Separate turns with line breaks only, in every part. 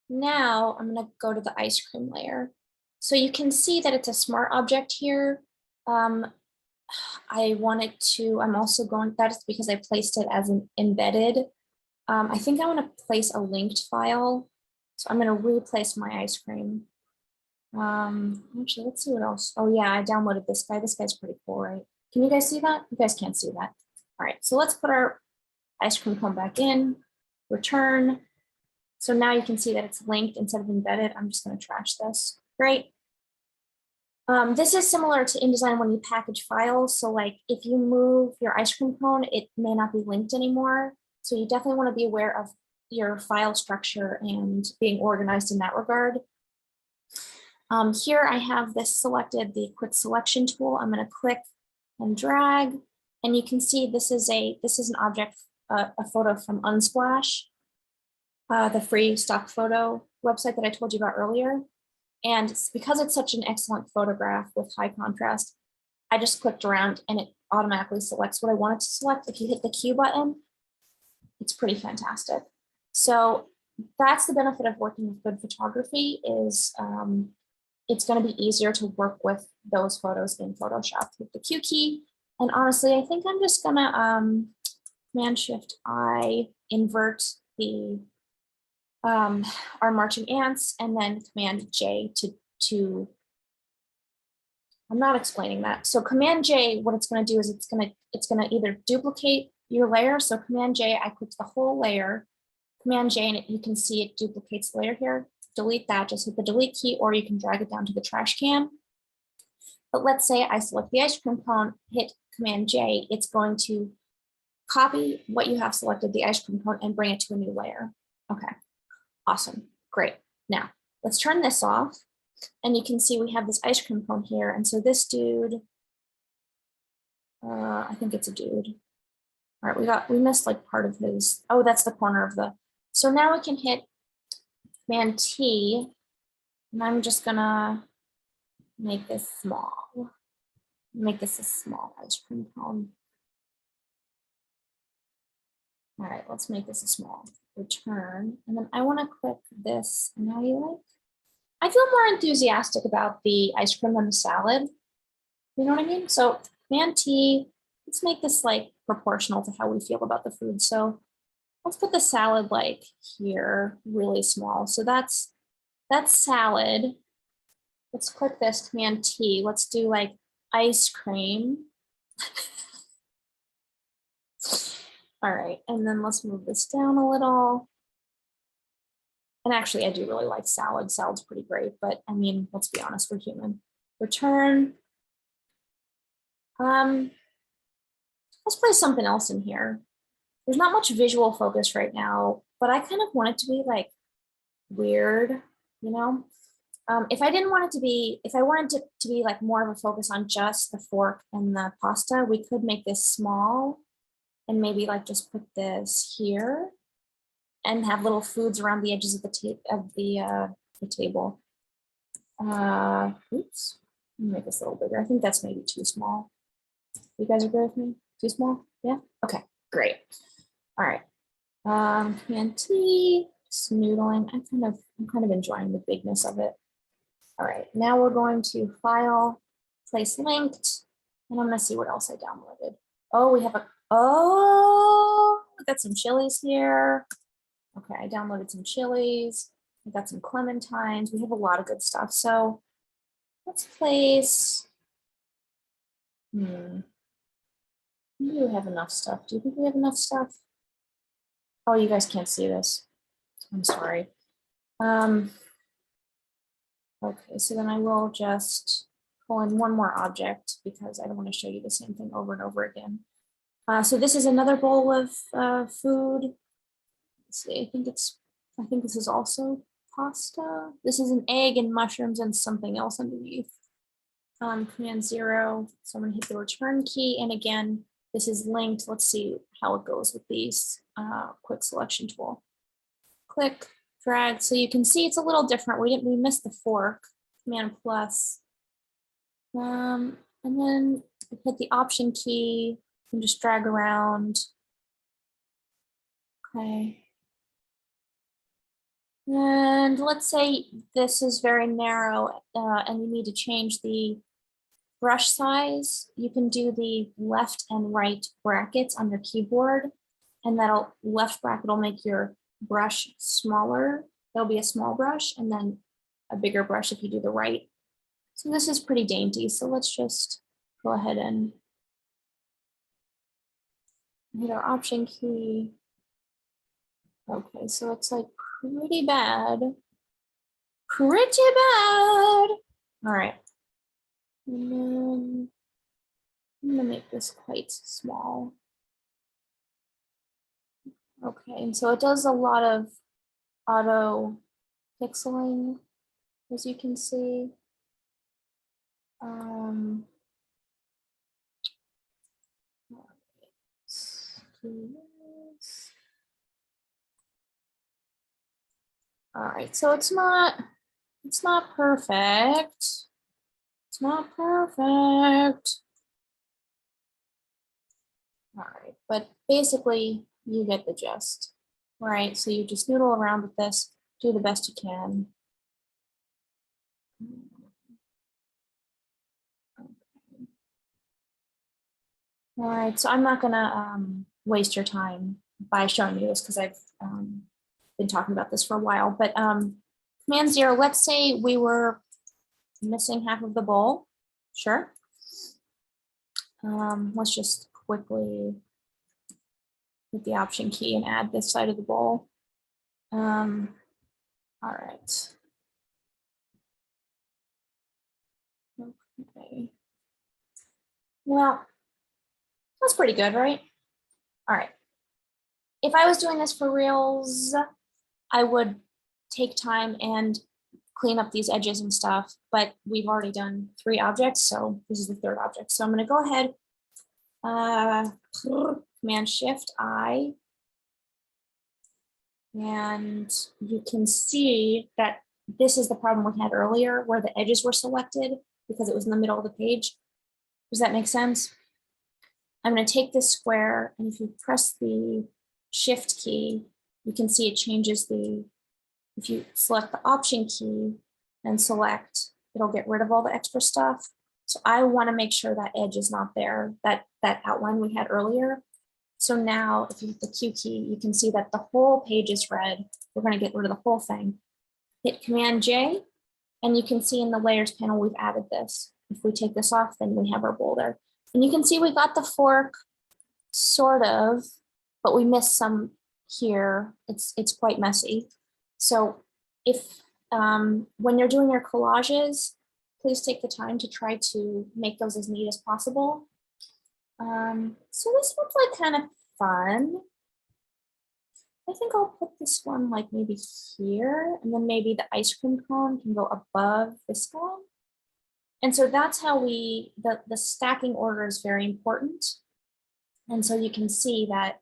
Now I'm going to go to the ice cream layer. So you can see that it's a smart object here. Um, I wanted to, I'm also going, that's because I placed it as an embedded. I think I want to place a linked file. So I'm going to replace my ice cream. Actually, let's see what else. Oh yeah, I downloaded this guy. This guy's pretty cool, right? Can you guys see that? You guys can't see that. All right, so let's put our ice cream cone back in, return. So now you can see that it's linked instead of embedded. I'm just going to trash this. Great. This is similar to InDesign when you package files. So like if you move your ice cream cone, it may not be linked anymore. So you definitely want to be aware of your file structure and being organized in that regard. Here I have this selected, the quick selection tool. I'm going to click and drag, and you can see this is an object, a photo from Unsplash, the free stock photo website that I told you about earlier. And because it's such an excellent photograph with high contrast, I just clicked around and it automatically selects what I want it to select. If you hit the Q button, it's pretty fantastic. So that's the benefit of working with good photography is it's going to be easier to work with those photos in Photoshop with the Q key. And honestly, I think I'm just gonna Command-Shift-I invert the our marching ants, and then Command-J to I'm not explaining that. So Command-J, what it's going to do is it's going to either duplicate your layer. So Command-J, I clicked the whole layer. Command-J, and you can see it duplicates the layer here. Delete that, just hit the delete key, or you can drag it down to the trash can. But let's say I select the ice cream cone, hit Command-J, it's going to copy what you have selected, the ice cream cone, and bring it to a new layer. Okay, awesome, great. Now, let's turn this off. And you can see we have this ice cream cone here. And so this dude, I think it's a dude. All right, we missed like part of his, oh, that's the corner of the, so now we can hit Command T, and I'm just gonna make this small. Make this a small ice cream cone. All right, let's make this a small. Return, and then I wanna click this, and now you like, I feel more enthusiastic about the ice cream than the salad. You know what I mean? So Command T, let's make this like proportional to how we feel about the food. So let's put the salad like here, really small. So that's salad. Let's click this, Command T. Let's do like ice cream. All right, and then let's move this down a little. And actually, I do really like salad. Salad's pretty great, but I mean, let's be honest, we're human. Return. Let's place something else in here. There's not much visual focus right now, but I kind of want it to be like weird, you know? If I didn't want it to be, if I wanted to be like more of a focus on just the fork and the pasta, we could make this small and maybe like just put this here and have little foods around the edges of the table. Oops, make this a little bigger. I think that's maybe too small. You guys agree with me? Too small? Yeah? Okay, great. All right. Command T, snoodling. I'm kind of enjoying the bigness of it. All right, now we're going to File, Place Linked, and I'm gonna see what else I downloaded. Oh, we got some chilies here. Okay, I downloaded some chilies. I got some clementines. We have a lot of good stuff. So let's place, do you have enough stuff? Do you think we have enough stuff? Oh, you guys can't see this. I'm sorry. Okay, so then I will just pull in one more object because I don't want to show you the same thing over and over again. So this is another bowl of food. Let's see, I think this is also pasta. This is an egg and mushrooms and something else underneath. Command 0, so I'm gonna hit the return key. And again, this is linked. Let's see how it goes with these quick selection tool. Click, drag, so you can see it's a little different. We missed the fork, Command plus. And then hit the Option key and just drag around. Okay. And let's say this is very narrow and you need to change the brush size. You can do the left and right brackets on your keyboard, and that'll left bracket will make your brush smaller. There'll be a small brush and then a bigger brush if you do the right. So this is pretty dainty. So let's just go ahead and hit our option key. Okay, so it's like pretty bad. Pretty bad. All right. And then I'm gonna make this quite small. Okay, and so it does a lot of auto pixeling, as you can see. All right, so it's not perfect. It's not perfect. All right, but basically you get the gist. All right, so you just noodle around with this, do the best you can. All right, so I'm not gonna waste your time by showing you this because I've been talking about this for a while, but Command 0, let's say we were missing half of the bowl. Sure. Let's just quickly hit the option key and add this side of the bowl. All right. Okay. Well, that's pretty good, right? All right. If I was doing this for reals, I would take time and clean up these edges and stuff, but we've already done 3 objects, so this is the 3rd object. So I'm gonna go ahead, Command Shift I, and you can see that this is the problem we had earlier where the edges were selected because it was in the middle of the page. Does that make sense? I'm going to take this square, and if you press the Shift key, you can see it changes the, if you select the Option key and select, it'll get rid of all the extra stuff. So I want to make sure that edge is not there, that outline we had earlier. So now if you hit the Q key, you can see that the whole page is red. We're going to get rid of the whole thing. Hit Command J, and you can see in the layers panel, we've added this. If we take this off, then we have our bowl there. And you can see we got the fork sort of, but we missed some here. It's quite messy. So if when you're doing your collages, please take the time to try to make those as neat as possible. So this one's like kind of fun. I think I'll put this one like maybe here, and then maybe the ice cream cone can go above this one. And so that's how the stacking order is very important. And so you can see that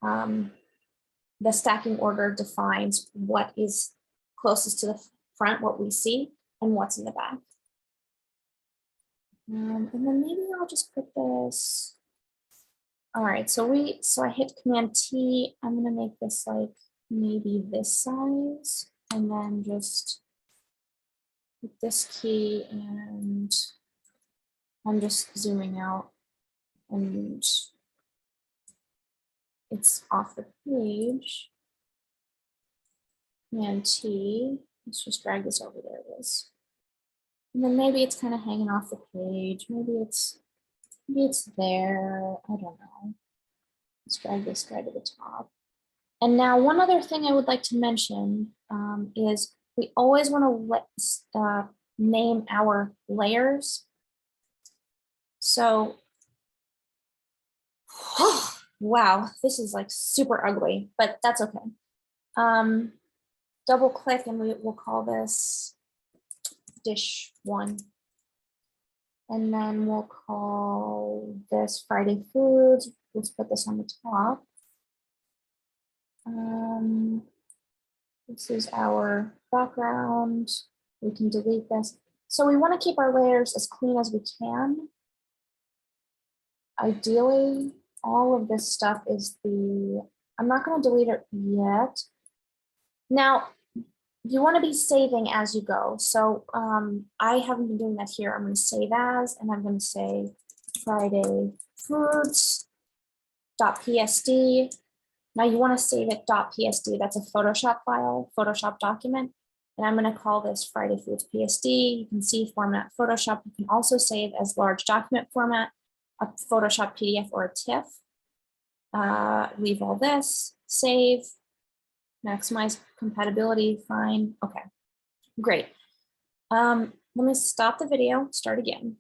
the stacking order defines what is closest to the front, what we see, and what's in the back. And then maybe I'll just put this. All right, so I hit Command T. I'm gonna make this like maybe this size, and then just hit this key, and I'm just zooming out, and it's off the page. Command T. Let's just drag this over. There it is. And then maybe it's kind of hanging off the page. Maybe it's there. I don't know. Let's drag this guy to the top. And now one other thing I would like to mention is we always want to name our layers. So, wow, this is like super ugly, but that's okay. Double click and we'll call this dish 1. And then we'll call this Friday foods. Let's put this on the top. This is our background. We can delete this. So we want to keep our layers as clean as we can. Ideally, all of this stuff is I'm not going to delete it yet. Now, you want to be saving as you go. So I haven't been doing that here. I'm going to save as, and I'm going to say Friday foods.psd. Now you want to save it .psd. That's a Photoshop file, Photoshop document. And I'm going to call this Friday Foods PSD. You can see format Photoshop. You can also save as large document format, a Photoshop PDF or a TIFF. Leave all this, save, maximize compatibility, fine. Okay, great. Let me stop the video, start again.